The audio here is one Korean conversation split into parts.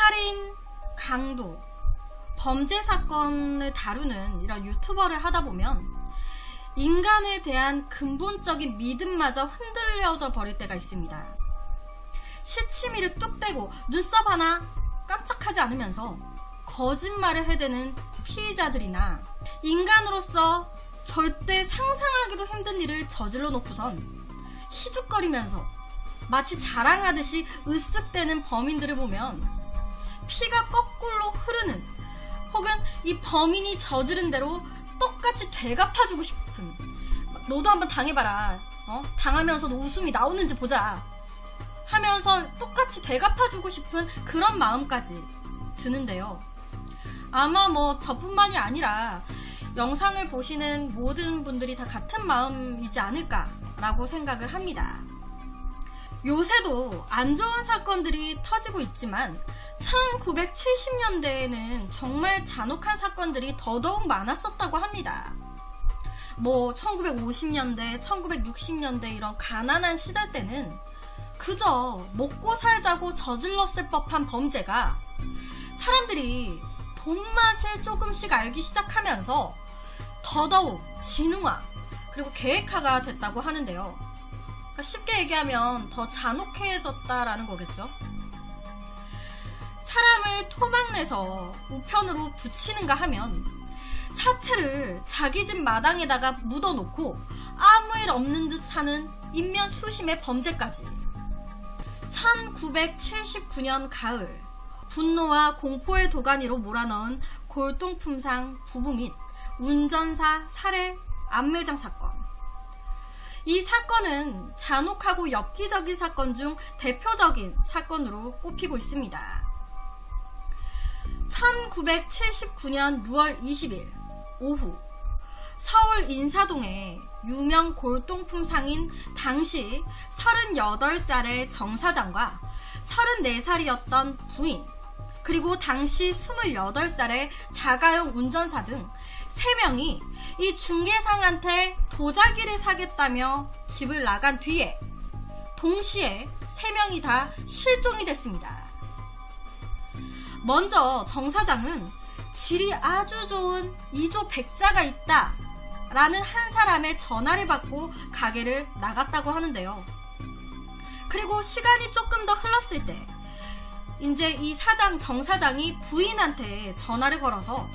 살인, 강도, 범죄 사건을 다루는 이런 유튜버를 하다 보면 인간에 대한 근본적인 믿음마저 흔들려져 버릴 때가 있습니다. 시치미를 뚝 떼고 눈썹 하나 깜짝하지 않으면서 거짓말을 해대는 피의자들이나 인간으로서 절대 상상하기도 힘든 일을 저질러 놓고선 희죽거리면서 마치 자랑하듯이 으쓱대는 범인들을 보면 피가 거꾸로 흐르는, 혹은 이 범인이 저지른 대로 똑같이 되갚아주고 싶은, 너도 한번 당해봐라, 당하면서도 웃음이 나오는지 보자 하면서 똑같이 되갚아주고 싶은 그런 마음까지 드는데요. 아마 저뿐만이 아니라 영상을 보시는 모든 분들이 다 같은 마음이지 않을까라고 생각을 합니다. 요새도 안 좋은 사건들이 터지고 있지만 1970년대에는 정말 잔혹한 사건들이 더더욱 많았었다고 합니다. 1950년대, 1960년대 이런 가난한 시절 때는 그저 먹고 살자고 저질렀을 법한 범죄가 사람들이 돈맛을 조금씩 알기 시작하면서 더더욱 진흥화, 그리고 계획화가 됐다고 하는데요. 그러니까 쉽게 얘기하면 더 잔혹해졌다라는 거겠죠. 사람을 토막내서 우편으로 붙이는가 하면 사체를 자기 집 마당에다가 묻어놓고 아무 일 없는 듯 사는 인면수심의 범죄까지. 1979년 가을, 분노와 공포의 도가니로 몰아넣은 골동품상 부부 및 운전사 살해 암매장 사건. 이 사건은 잔혹하고 엽기적인 사건 중 대표적인 사건으로 꼽히고 있습니다. 1979년 6월 20일 오후, 서울 인사동에 유명 골동품 상인 당시 38살의 정 사장과 34살이었던 부인, 그리고 당시 28살의 자가용 운전사 등 3명이 이 중개상한테 도자기를 사겠다며 집을 나간 뒤에 동시에 3명이 다 실종이 됐습니다. 먼저 정 사장은 질이 아주 좋은 2조 백자가 있다 라는 한 사람의 전화를 받고 가게를 나갔다고 하는데요. 그리고 시간이 조금 더 흘렀을 때 이제 이 정 사장이 부인한테 전화를 걸어서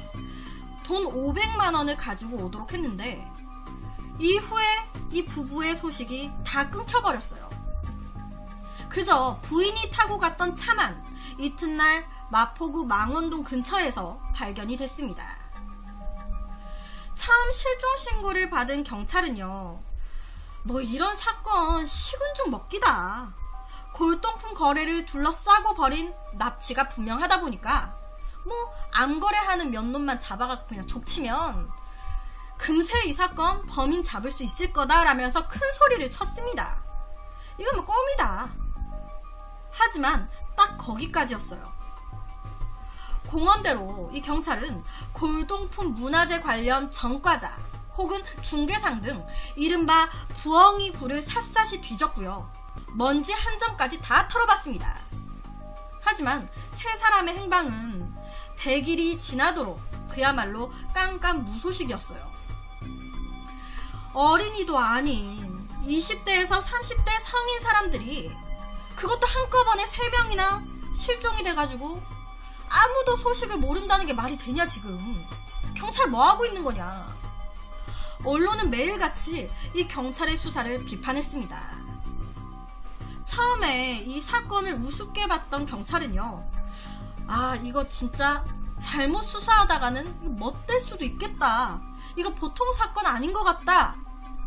돈 500만 원을 가지고 오도록 했는데 이후에 이 부부의 소식이 다 끊겨버렸어요. 그저 부인이 타고 갔던 차만 이튿날 마포구 망원동 근처에서 발견이 됐습니다. 처음 실종 신고를 받은 경찰은요, 이런 사건 식은 죽 먹기다, 골동품 거래를 둘러싸고 벌인 납치가 분명하다 보니까 암거래하는 몇 놈만 잡아갖고 그냥 족치면 금세 이 사건 범인 잡을 수 있을 거다 라면서 큰 소리를 쳤습니다. 이건 껌이다. 하지만 딱 거기까지였어요. 공언대로 이 경찰은 골동품 문화재 관련 전과자 혹은 중개상 등 이른바 부엉이 굴을 샅샅이 뒤졌고요. 먼지 한 점까지 다 털어봤습니다. 하지만 세 사람의 행방은 100일이 지나도록 그야말로 깜깜무소식이었어요. 어린이도 아닌 20대에서 30대 성인 사람들이, 그것도 한꺼번에 3명이나 실종이 돼가지고 아무도 소식을 모른다는 게 말이 되냐 지금. 경찰 뭐하고 있는 거냐. 언론은 매일같이 이 경찰의 수사를 비판했습니다. 처음에 이 사건을 우습게 봤던 경찰은요, 이거 진짜 잘못 수사하다가는 못될 수도 있겠다, 이거 보통 사건 아닌 것 같다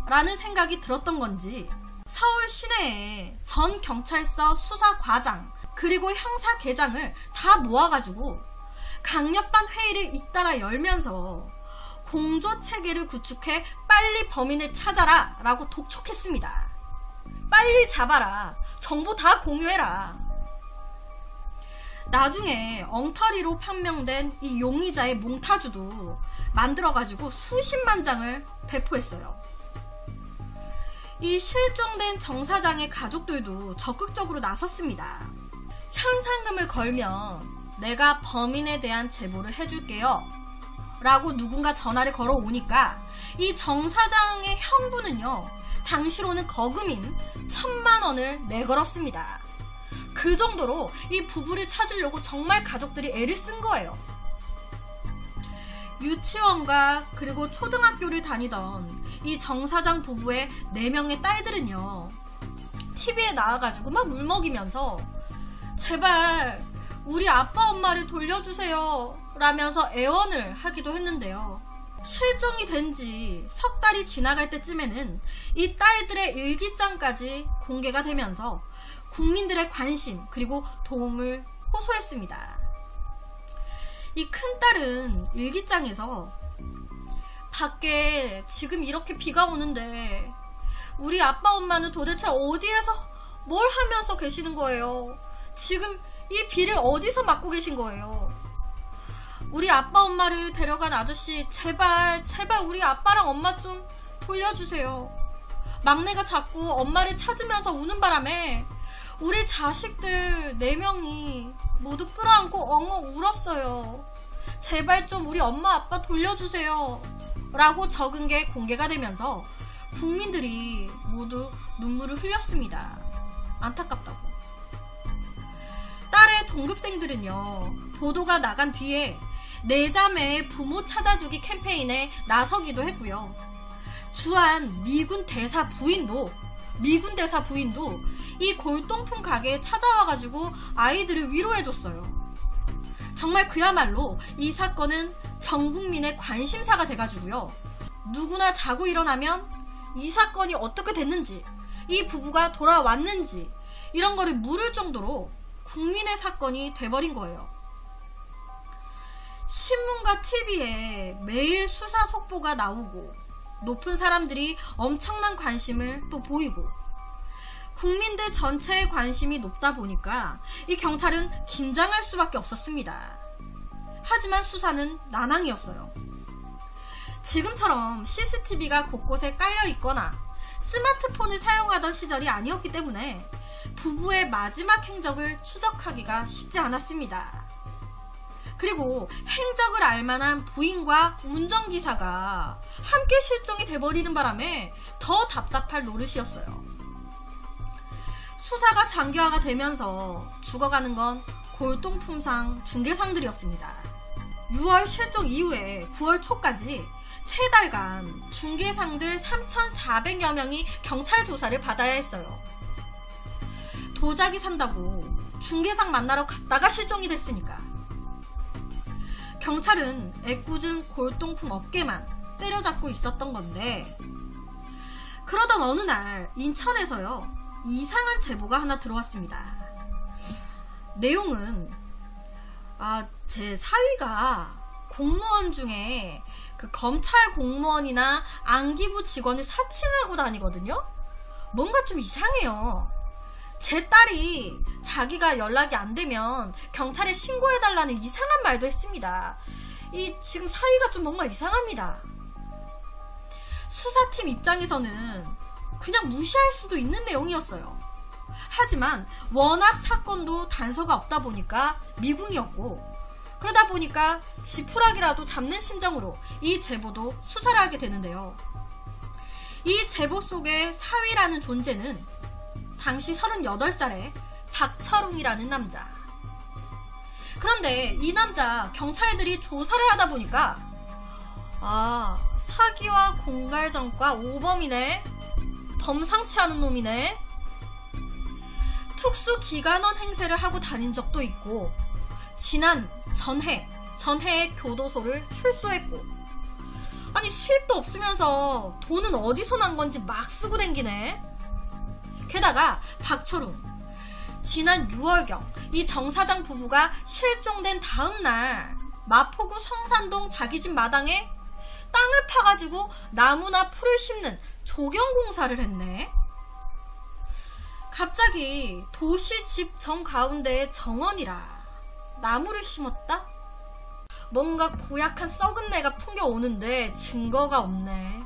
라는 생각이 들었던 건지 서울 시내에 전 경찰서 수사과장 그리고 형사계장을 다 모아가지고 강력반 회의를 잇따라 열면서 공조체계를 구축해 빨리 범인을 찾아라 라고 독촉했습니다. 빨리 잡아라, 정보 다 공유해라. 나중에 엉터리로 판명된 이 용의자의 몽타주도 만들어가지고 수십만 장을 배포했어요. 이 실종된 정 사장의 가족들도 적극적으로 나섰습니다. 현상금을 걸면 내가 범인에 대한 제보를 해줄게요 라고 누군가 전화를 걸어오니까 이 정 사장의 형부는요, 당시로는 거금인 1,000만 원을 내걸었습니다. 그 정도로 이 부부를 찾으려고 정말 가족들이 애를 쓴 거예요. 유치원과 그리고 초등학교를 다니던 이 정 사장 부부의 4명의 딸들은요, TV에 나와가지고 막 울먹이면서 제발 우리 아빠 엄마를 돌려주세요 라면서 애원을 하기도 했는데요. 실종이 된 지 석 달이 지나갈 때쯤에는 이 딸들의 일기장까지 공개가 되면서 국민들의 관심 그리고 도움을 호소했습니다. 이 큰딸은 일기장에서 밖에 지금 이렇게 비가 오는데 우리 아빠 엄마는 도대체 어디에서 뭘 하면서 계시는 거예요? 지금 이 비를 어디서 맞고 계신 거예요? 우리 아빠 엄마를 데려간 아저씨 제발 우리 아빠랑 엄마 좀 돌려주세요. 막내가 자꾸 엄마를 찾으면서 우는 바람에 우리 자식들 4명이 모두 끌어안고 엉엉 울었어요. 제발 좀 우리 엄마 아빠 돌려주세요 라고 적은 게 공개가 되면서 국민들이 모두 눈물을 흘렸습니다. 안타깝다고. 딸의 동급생들은요, 보도가 나간 뒤에 내자매의 부모 찾아주기 캠페인에 나서기도 했고요. 주한 미군 대사 부인도 이 골동품 가게에 찾아와가지고 아이들을 위로해줬어요. 정말 그야말로 이 사건은 전 국민의 관심사가 돼가지고요. 누구나 자고 일어나면 이 사건이 어떻게 됐는지, 이 부부가 돌아왔는지 이런 거를 물을 정도로 국민의 사건이 돼버린 거예요. 신문과 TV에 매일 수사 속보가 나오고 높은 사람들이 엄청난 관심을 또 보이고 국민들 전체의 관심이 높다 보니까 이 경찰은 긴장할 수밖에 없었습니다. 하지만 수사는 난항이었어요. 지금처럼 CCTV가 곳곳에 깔려 있거나 스마트폰을 사용하던 시절이 아니었기 때문에 부부의 마지막 행적을 추적하기가 쉽지 않았습니다. 그리고 행적을 알만한 부인과 운전기사가 함께 실종이 돼버리는 바람에 더 답답할 노릇이었어요. 수사가 장기화가 되면서 죽어가는 건 골동품상 중개상들이었습니다. 6월 실종 이후에 9월 초까지 3달간 중개상들 3,400여 명이 경찰 조사를 받아야 했어요. 도자기 산다고 중개상 만나러 갔다가 실종이 됐으니까. 경찰은 애꿎은 골동품 업계만 때려잡고 있었던 건데, 그러던 어느 날 인천에서요, 이상한 제보가 하나 들어왔습니다. 내용은 제 사위가 공무원 중에 그 검찰 공무원이나 안기부 직원을 사칭하고 다니거든요. 뭔가 좀 이상해요. 제 딸이 자기가 연락이 안 되면 경찰에 신고해달라는 이상한 말도 했습니다. 지금 사이가 좀 뭔가 이상합니다. 수사팀 입장에서는 그냥 무시할 수도 있는 내용이었어요. 하지만 워낙 사건도 단서가 없다 보니까 미궁이었고, 그러다 보니까 지푸라기라도 잡는 심정으로 이 제보도 수사를 하게 되는데요. 이 제보 속의 사위라는 존재는 당시 38살의 박철웅이라는 남자. 그런데 이 남자 경찰들이 조사를 하다 보니까 사기와 공갈전과 오범이네, 범상치 않은 놈이네, 특수기관원 행세를 하고 다닌 적도 있고 전해에 교도소를 출소했고, 아니 수입도 없으면서 돈은 어디서 난 건지 막 쓰고 댕기네. 게다가 박철웅, 지난 6월경 이 정 사장 부부가 실종된 다음날 마포구 성산동 자기 집 마당에 땅을 파가지고 나무나 풀을 심는 조경공사를 했네. 갑자기 도시 집 정 가운데에 정원이라 나무를 심었다? 뭔가 고약한 썩은 내가 풍겨오는데 증거가 없네.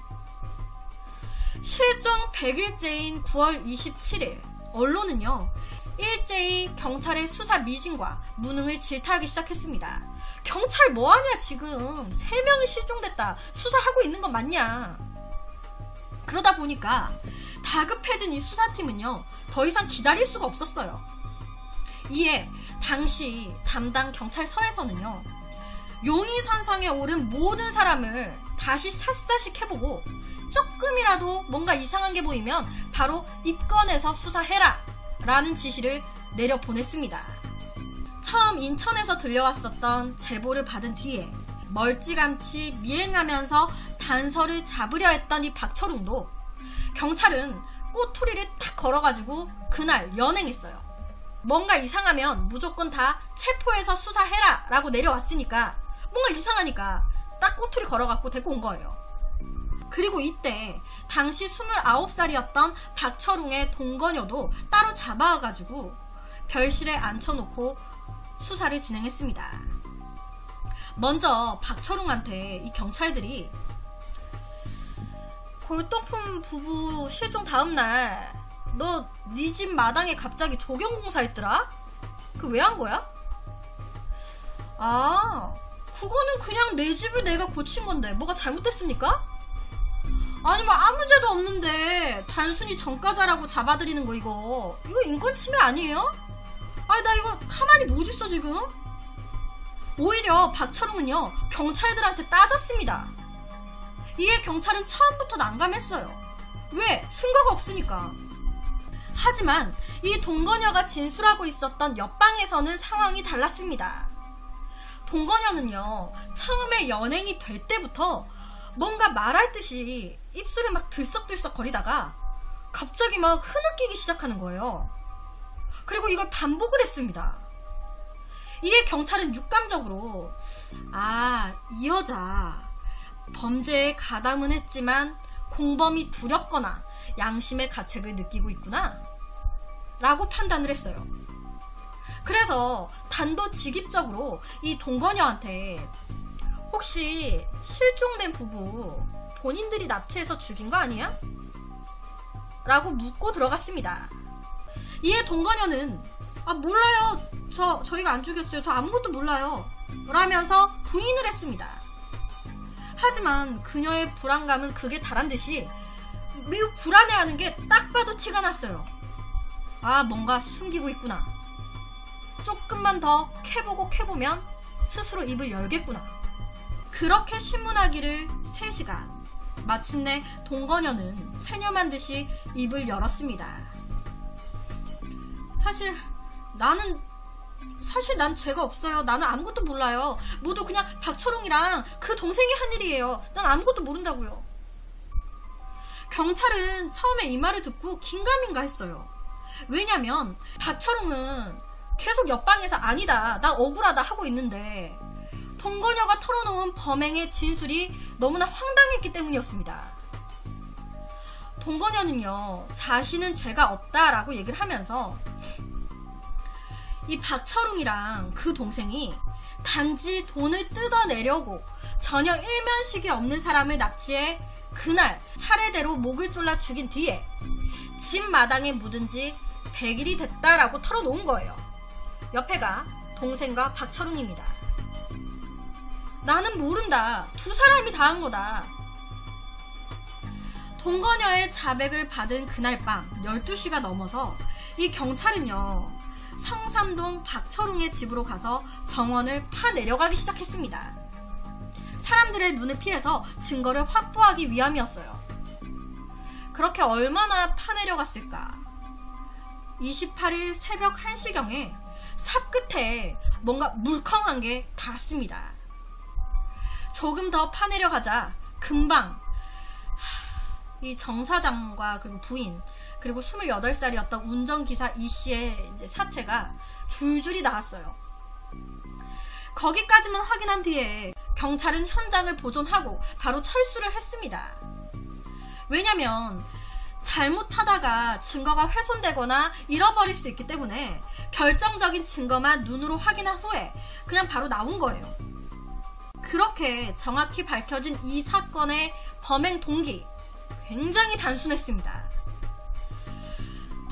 실종 100일째인 9월 27일 언론은요, 일제히 경찰의 수사 미진과 무능을 질타하기 시작했습니다. 경찰 뭐하냐 지금 3명이 실종됐다 수사하고 있는 건 맞냐. 그러다 보니까 다급해진 이 수사팀은요 더 이상 기다릴 수가 없었어요. 이에 당시 담당 경찰서에서는요 용의선상에 오른 모든 사람을 다시 샅샅이 캐보고 조금이라도 뭔가 이상한 게 보이면 바로 입건해서 수사해라 라는 지시를 내려보냈습니다. 처음 인천에서 들려왔었던 제보를 받은 뒤에 멀찌감치 미행하면서 단서를 잡으려 했던 이 박철웅도 경찰은 꼬투리를 탁 걸어가지고 그날 연행했어요. 뭔가 이상하면 무조건 다 체포해서 수사해라 라고 내려왔으니까 뭔가 이상하니까 딱 꼬투리 걸어갖고 데리고 온 거예요. 그리고 이때 당시 29살이었던 박철웅의 동거녀도 따로 잡아와가지고 별실에 앉혀놓고 수사를 진행했습니다. 먼저 박철웅한테 이 경찰들이 골동품 부부 실종 다음날 너 네 집 마당에 갑자기 조경공사 했더라? 그 왜 한 거야? 아, 그거는 그냥 내 집을 내가 고친 건데 뭐가 잘못됐습니까? 아니 뭐 아무 죄도 없는데 단순히 전과자라고 잡아들이는 거 이거 인권 침해 아니에요? 아니 나 이거 가만히 못 있어 지금. 오히려 박철웅은요 경찰들한테 따졌습니다. 이에 경찰은 처음부터 난감했어요. 왜? 증거가 없으니까. 하지만 이 동거녀가 진술하고 있었던 옆방에서는 상황이 달랐습니다. 동거녀는요 처음에 연행이 될 때부터 뭔가 말할 듯이 입술을 막 들썩들썩 거리다가 갑자기 막 흐느끼기 시작하는 거예요. 그리고 이걸 반복을 했습니다. 이에 경찰은 육감적으로 이 여자 범죄에 가담은 했지만 공범이 두렵거나 양심의 가책을 느끼고 있구나 라고 판단을 했어요. 그래서 단도직입적으로 이 동거녀한테 혹시 실종된 부부 본인들이 납치해서 죽인 거 아니야? 라고 묻고 들어갔습니다. 이에 동거녀는 몰라요. 저희가 안 죽였어요. 저 아무것도 몰라요. 라면서 부인을 했습니다. 하지만 그녀의 불안감은 극에 달한 듯이 매우 불안해하는 게 딱 봐도 티가 났어요. 뭔가 숨기고 있구나. 조금만 더 캐보고 캐보면 스스로 입을 열겠구나. 그렇게 신문하기를 3시간. 마침내 동거녀는 체념한 듯이 입을 열었습니다. 사실 난 죄가 없어요. 나는 아무것도 몰라요. 모두 그냥 박철웅이랑 그 동생이 한 일이에요. 난 아무것도 모른다고요. 경찰은 처음에 이 말을 듣고 긴가민가 했어요. 왜냐면 박철웅은 계속 옆방에서 아니다, 나 억울하다 하고 있는데 동거녀가 털어놓은 범행의 진술이 너무나 황당했기 때문이었습니다. 동거녀는요 자신은 죄가 없다라고 얘기를 하면서 이 박철웅이랑 그 동생이 단지 돈을 뜯어내려고 전혀 일면식이 없는 사람을 납치해 그날 차례대로 목을 졸라 죽인 뒤에 집 마당에 묻은 지 100일이 됐다라고 털어놓은 거예요. 옆에가 동생과 박철웅입니다. 나는 모른다. 2사람이 다 한 거다. 동거녀의 자백을 받은 그날 밤 12시가 넘어서 이 경찰은요 성삼동 박철웅의 집으로 가서 정원을 파내려가기 시작했습니다. 사람들의 눈을 피해서 증거를 확보하기 위함이었어요. 그렇게 얼마나 파내려갔을까. 28일 새벽 1시경에 삽 끝에 뭔가 물컹한 게 닿았습니다. 조금 더 파내려가자 금방 이 정 사장과 그리고 부인 그리고 28살이었던 운전기사 이씨의 이제 사체가 줄줄이 나왔어요. 거기까지만 확인한 뒤에 경찰은 현장을 보존하고 바로 철수를 했습니다. 왜냐면 잘못하다가 증거가 훼손되거나 잃어버릴 수 있기 때문에 결정적인 증거만 눈으로 확인한 후에 그냥 바로 나온 거예요. 그렇게 정확히 밝혀진 이 사건의 범행 동기 굉장히 단순했습니다.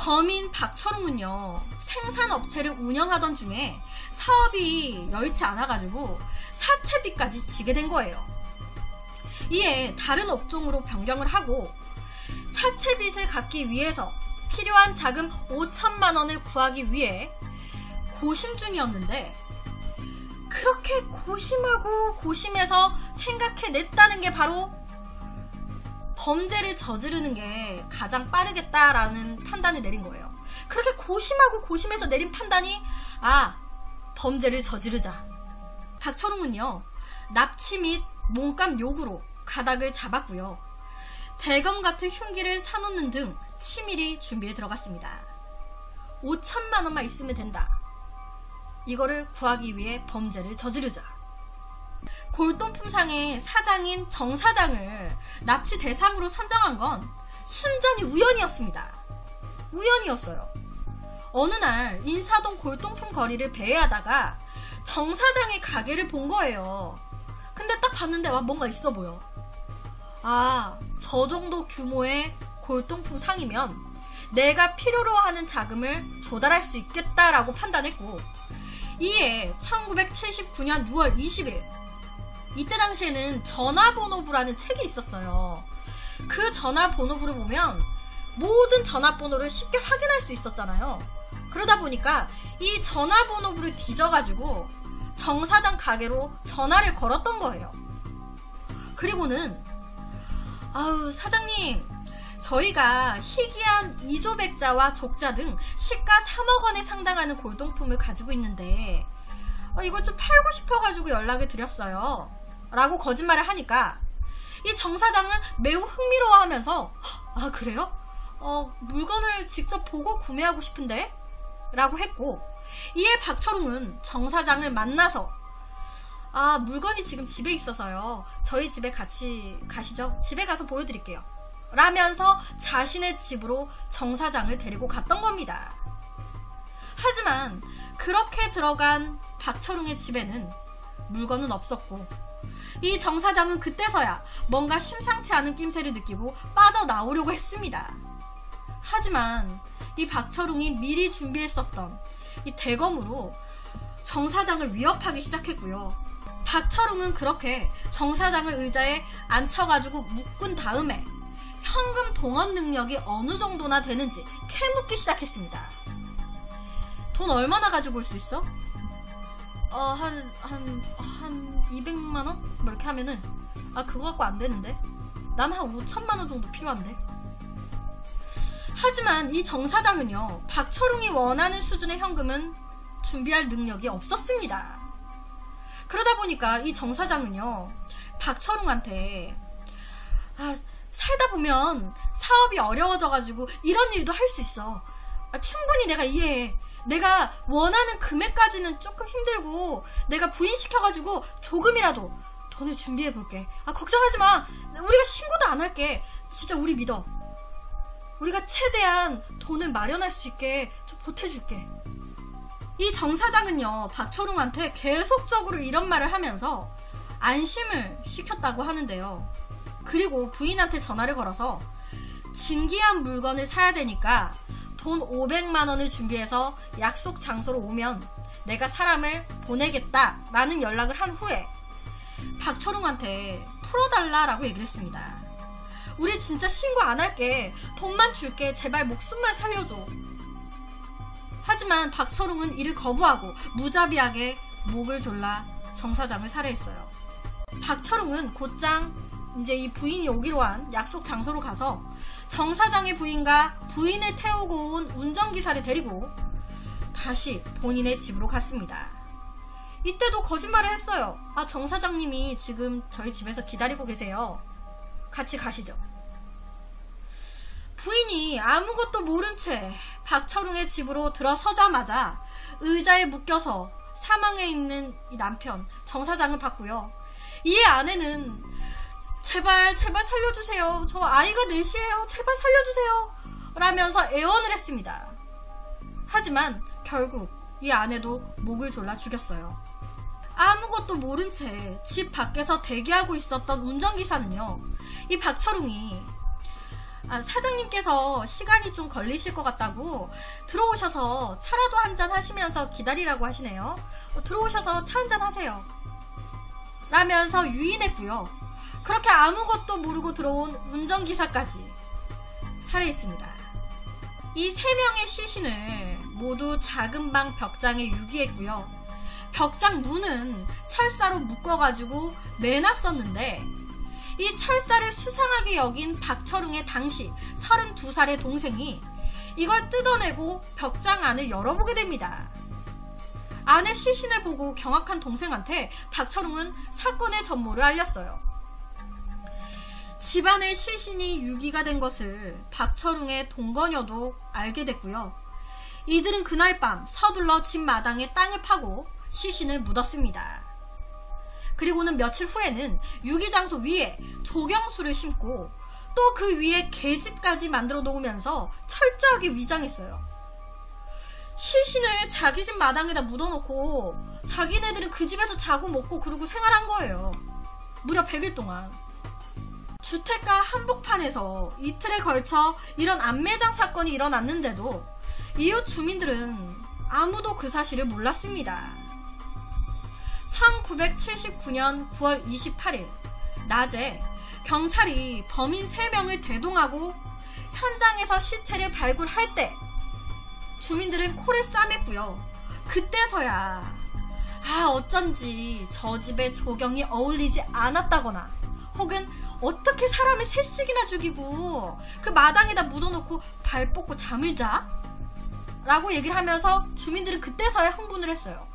범인 박철웅은요, 생산업체를 운영하던 중에 사업이 여의치 않아가지고 사채빚까지 지게 된 거예요. 이에 다른 업종으로 변경을 하고 사채빚을 갚기 위해서 필요한 자금 5천만 원을 구하기 위해 고심 중이었는데, 그렇게 고심하고 고심해서 생각해냈다는 게 바로 범죄를 저지르는 게 가장 빠르겠다라는 판단을 내린 거예요. 그렇게 고심하고 고심해서 내린 판단이, 범죄를 저지르자. 박철웅은요, 납치 및 몸감 요구로 가닥을 잡았고요. 대검 같은 흉기를 사놓는 등 치밀히 준비에 들어갔습니다. 5천만 원만 있으면 된다. 이거를 구하기 위해 범죄를 저지르자. 골동품상의 사장인 정 사장을 납치 대상으로 선정한 건 순전히 우연이었습니다. 우연이었어요. 어느 날 인사동 골동품 거리를 배회하다가 정 사장의 가게를 본 거예요. 근데 딱 봤는데 뭔가 있어 보여. 저 정도 규모의 골동품 상이면 내가 필요로 하는 자금을 조달할 수 있겠다라고 판단했고, 이에 1979년 6월 20일, 이때 당시에는 전화번호부라는 책이 있었어요. 그 전화번호부를 보면 모든 전화번호를 쉽게 확인할 수 있었잖아요. 그러다 보니까 이 전화번호부를 뒤져가지고 정 사장 가게로 전화를 걸었던 거예요. 그리고는 사장님, 저희가 희귀한 이조백자와 족자 등 시가 3억 원에 상당하는 골동품을 가지고 있는데 이걸 좀 팔고 싶어가지고 연락을 드렸어요 라고 거짓말을 하니까 이 정 사장은 매우 흥미로워하면서 그래요? 물건을 직접 보고 구매하고 싶은데? 라고 했고, 이에 박철웅은 정 사장을 만나서 물건이 지금 집에 있어서요, 저희 집에 같이 가시죠. 집에 가서 보여드릴게요 라면서 자신의 집으로 정 사장을 데리고 갔던 겁니다. 하지만 그렇게 들어간 박철웅의 집에는 물건은 없었고, 이 정 사장은 그때서야 뭔가 심상치 않은 낌새를 느끼고 빠져나오려고 했습니다. 하지만 이 박철웅이 미리 준비했었던 이 대검으로 정 사장을 위협하기 시작했고요. 박철웅은 그렇게 정 사장을 의자에 앉혀가지고 묶은 다음에 현금 동원 능력이 어느 정도나 되는지 캐묻기 시작했습니다. 돈 얼마나 가지고 올 수 있어? 한 200만원? 뭐 이렇게 하면은 그거 갖고 안 되는데? 난 한 5천만원 정도 필요한데? 하지만 이 정 사장은요, 박철웅이 원하는 수준의 현금은 준비할 능력이 없었습니다. 그러다 보니까 이 정 사장은요, 박철웅한테 살다 보면 사업이 어려워져가지고 이런 일도 할 수 있어. 충분히 내가 이해해. 내가 원하는 금액까지는 조금 힘들고 내가 부인시켜가지고 조금이라도 돈을 준비해볼게. 걱정하지마. 우리가 신고도 안 할게. 진짜 우리 믿어. 우리가 최대한 돈을 마련할 수 있게 좀 보태줄게. 이 정 사장은요, 박철웅한테 계속적으로 이런 말을 하면서 안심을 시켰다고 하는데요. 그리고 부인한테 전화를 걸어서 진기한 물건을 사야 되니까 돈 500만 원을 준비해서 약속 장소로 오면 내가 사람을 보내겠다라는 연락을 한 후에 박철웅한테 풀어달라라고 얘기를 했습니다. 우리 진짜 신고 안 할게. 돈만 줄게. 제발 목숨만 살려줘. 하지만 박철웅은 이를 거부하고 무자비하게 목을 졸라 정 사장을 살해했어요. 박철웅은 곧장 이제 이 부인이 오기로 한 약속 장소로 가서 정 사장의 부인과 부인을 태우고 온 운전기사를 데리고 다시 본인의 집으로 갔습니다. 이때도 거짓말을 했어요. 정 사장님이 지금 저희 집에서 기다리고 계세요. 같이 가시죠. 부인이 아무것도 모른 채 박철웅의 집으로 들어서자마자 의자에 묶여서 사망해 있는 이 남편 정 사장을 봤고요. 이에 아내는 제발 살려주세요. 저 아이가 넷이에요. 제발 살려주세요. 라면서 애원을 했습니다. 하지만 결국 이 아내도 목을 졸라 죽였어요. 아무것도 모른 채 집 밖에서 대기하고 있었던 운전기사는요, 이 박철웅이 사장님께서 시간이 좀 걸리실 것 같다고 들어오셔서 차라도 한잔 하시면서 기다리라고 하시네요. 들어오셔서 차 한잔 하세요 라면서 유인했고요. 그렇게 아무것도 모르고 들어온 운전기사까지 살해했습니다. 이 3명의 시신을 모두 작은 방 벽장에 유기했고요. 벽장 문은 철사로 묶어가지고 매놨었는데 이 철사를 수상하게 여긴 박철웅의 당시 32살의 동생이 이걸 뜯어내고 벽장 안을 열어보게 됩니다. 안의 시신을 보고 경악한 동생한테 박철웅은 사건의 전모를 알렸어요. 집안의 시신이 유기가 된 것을 박철웅의 동거녀도 알게 됐고요. 이들은 그날 밤 서둘러 집 마당에 땅을 파고 시신을 묻었습니다. 그리고는 며칠 후에는 유기장소 위에 조경수를 심고 또 그 위에 계집까지 만들어 놓으면서 철저하게 위장했어요. 시신을 자기 집 마당에다 묻어놓고 자기네들은 그 집에서 자고 먹고 그러고 생활한 거예요. 무려 100일 동안. 주택가 한복판에서 이틀에 걸쳐 이런 암매장 사건이 일어났는데도 이웃 주민들은 아무도 그 사실을 몰랐습니다. 1979년 9월 28일 낮에 경찰이 범인 3명을 대동하고 현장에서 시체를 발굴할 때 주민들은 코를 싸맸고요. 그때서야 어쩐지 저 집에 조경이 어울리지 않았다거나 혹은 어떻게 사람을 3씩이나 죽이고 그 마당에다 묻어놓고 발 뻗고 잠을 자? 라고 얘기를 하면서 주민들은 그때서야 흥분을 했어요.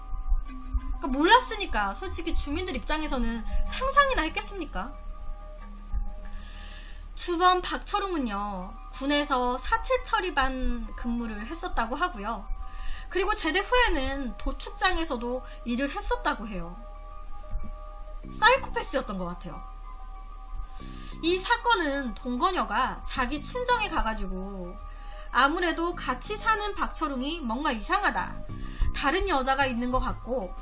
그러니까 몰랐으니까 솔직히 주민들 입장에서는 상상이나 했겠습니까? 주범 박철웅은요, 군에서 사체 처리반 근무를 했었다고 하고요. 그리고 제대 후에는 도축장에서도 일을 했었다고 해요. 사이코패스였던 것 같아요. 이 사건은 동거녀가 자기 친정에 가가지고 아무래도 같이 사는 박철웅이 뭔가 이상하다, 다른 여자가 있는 것 같고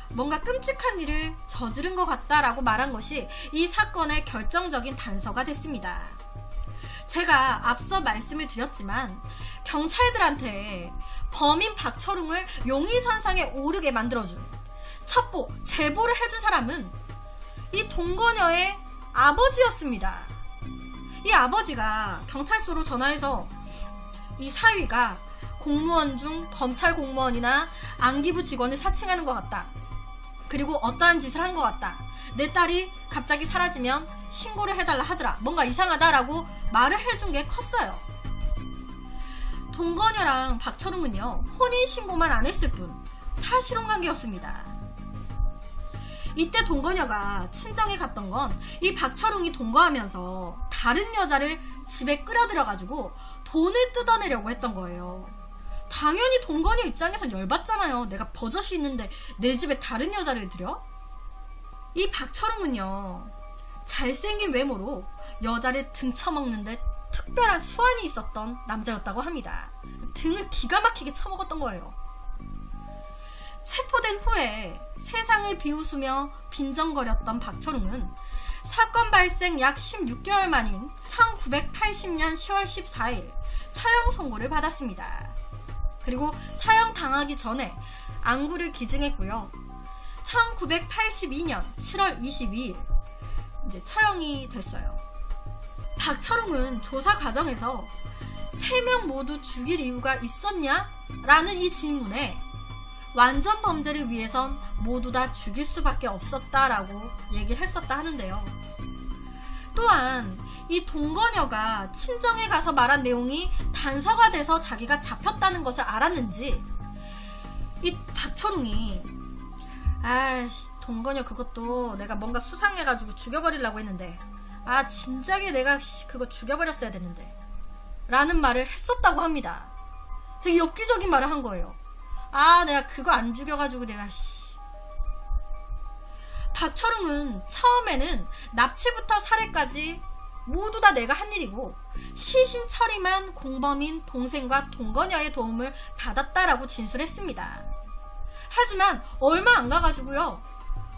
뭔가 끔찍한 일을 저지른 것 같다라고 말한 것이 이 사건의 결정적인 단서가 됐습니다. 제가 앞서 말씀을 드렸지만 경찰들한테 범인 박철웅을 용의선상에 오르게 만들어준 첩보, 제보를 해준 사람은 이 동거녀의 아버지였습니다. 이 아버지가 경찰서로 전화해서 이 사위가 공무원 중 검찰 공무원이나 안기부 직원을 사칭하는 것 같다. 그리고 어떠한 짓을 한 것 같다. 내 딸이 갑자기 사라지면 신고를 해달라 하더라. 뭔가 이상하다라고 말을 해준 게 컸어요. 동거녀랑 박철웅은요, 혼인신고만 안 했을 뿐 사실혼 관계였습니다. 이때 동거녀가 친정에 갔던 건 이 박철웅이 동거하면서 다른 여자를 집에 끌어들여가지고 돈을 뜯어내려고 했던 거예요. 당연히 동거녀 입장에선 열받잖아요. 내가 버젓이 있는데 내 집에 다른 여자를 들여? 이 박철웅은요, 잘생긴 외모로 여자를 등쳐먹는데 특별한 수완이 있었던 남자였다고 합니다. 등을 기가 막히게 쳐먹었던 거예요. 체포된 후에 세상을 비웃으며 빈정거렸던 박철웅은 사건 발생 약 16개월 만인 1980년 10월 14일 사형 선고를 받았습니다. 그리고 사형 당하기 전에 안구를 기증했고요. 1982년 7월 22일 이제 처형이 됐어요. 박철웅은 조사 과정에서 3명 모두 죽일 이유가 있었냐? 라는 이 질문에 완전 범죄를 위해선 모두 다 죽일 수밖에 없었다라고 얘기를 했었다 하는데요. 또한 이 동거녀가 친정에 가서 말한 내용이 단서가 돼서 자기가 잡혔다는 것을 알았는지 이 박철웅이 동거녀 그것도 내가 뭔가 수상해가지고 죽여버리려고 했는데 진작에 내가 그거 죽여버렸어야 됐는데 라는 말을 했었다고 합니다. 되게 엽기적인 말을 한 거예요. 내가 그거 안 죽여가지고 내가 박철웅은 처음에는 납치부터 살해까지 모두 다 내가 한 일이고 시신 처리만 공범인 동생과 동거녀의 도움을 받았다라고 진술했습니다. 하지만 얼마 안 가가지고요,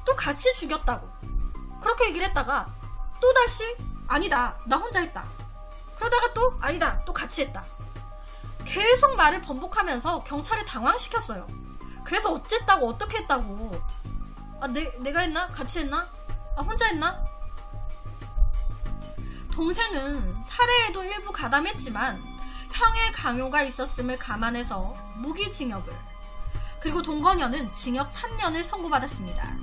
또 같이 죽였다고 그렇게 얘기를 했다가 또다시 아니다, 나 혼자 했다, 그러다가 또 아니다, 또 같이 했다. 계속 말을 번복하면서 경찰을 당황시켰어요. 그래서 어쨌다고, 어떻게 했다고. 아, 내가 했나? 같이 했나? 아, 혼자 했나? 동생은 살해에도 일부 가담했지만 형의 강요가 있었음을 감안해서 무기징역을, 그리고 동건녀는 징역 3년을 선고받았습니다.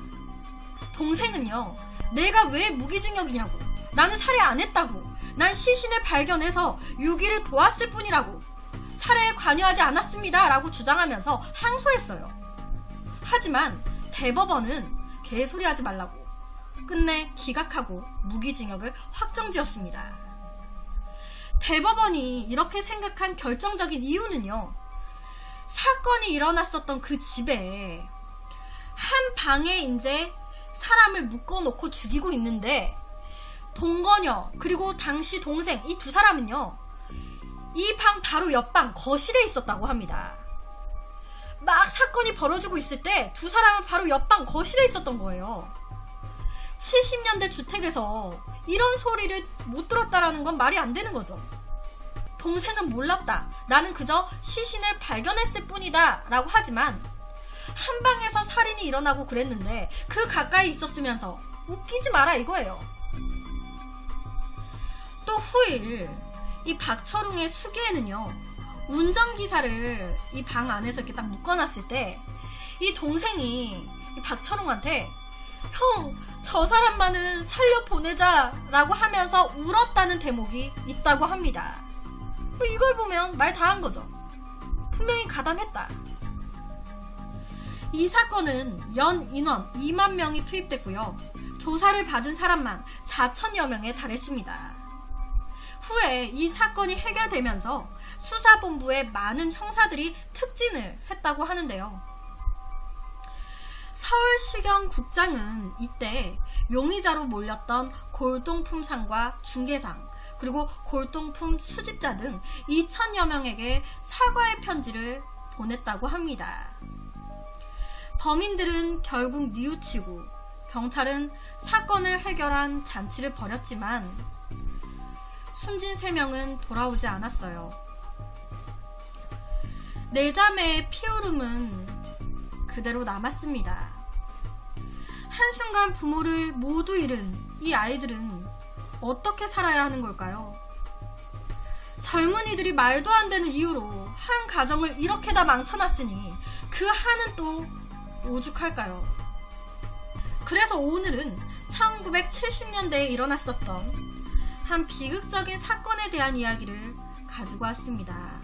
동생은요, 내가 왜 무기징역이냐고, 나는 살해 안 했다고, 난 시신을 발견해서 유기를 도왔을 뿐이라고, 살해에 관여하지 않았습니다 라고 주장하면서 항소했어요. 하지만 대법원은 개소리하지 말라고 끝내 기각하고 무기징역을 확정지었습니다. 대법원이 이렇게 생각한 결정적인 이유는요, 사건이 일어났었던 그 집에 한 방에 이제 사람을 묶어놓고 죽이고 있는데 동건녀 그리고 당시 동생, 이 두 사람은요, 이 방 바로 옆방 거실에 있었다고 합니다. 막 사건이 벌어지고 있을 때 두 사람은 바로 옆방 거실에 있었던 거예요. 70년대 주택에서 이런 소리를 못 들었다라는 건 말이 안 되는 거죠. 동생은 몰랐다, 나는 그저 시신을 발견했을 뿐이다 라고 하지만 한 방에서 살인이 일어나고 그랬는데 그 가까이 있었으면서 웃기지 마라 이거예요. 또 후일 이 박철웅의 수기에는요, 운전기사를 이 방 안에서 이렇게 딱 묶어놨을 때 이 동생이 이 박철웅한테 형, 저 사람만은 살려보내자 라고 하면서 울었다는 대목이 있다고 합니다. 이걸 보면 말 다 한 거죠. 분명히 가담했다. 이 사건은 연 인원 2만 명이 투입됐고요, 조사를 받은 사람만 4천여 명에 달했습니다. 후에 이 사건이 해결되면서 수사본부에 많은 형사들이 특진을 했다고 하는데요. 서울시경 국장은 이때 용의자로 몰렸던 골동품상과 중개상, 그리고 골동품 수집자 등 2천여 명에게 사과의 편지를 보냈다고 합니다. 범인들은 결국 뉘우치고 경찰은 사건을 해결한 잔치를 벌였지만 숨진 3명은 돌아오지 않았어요. 네 자매의 피오름은 그대로 남았습니다. 한순간 부모를 모두 잃은 이 아이들은 어떻게 살아야 하는 걸까요? 젊은이들이 말도 안 되는 이유로 한 가정을 이렇게 다 망쳐놨으니 그 한은 또 오죽할까요? 그래서 오늘은 1970년대에 일어났었던 한 비극적인 사건에 대한 이야기를 가지고 왔습니다.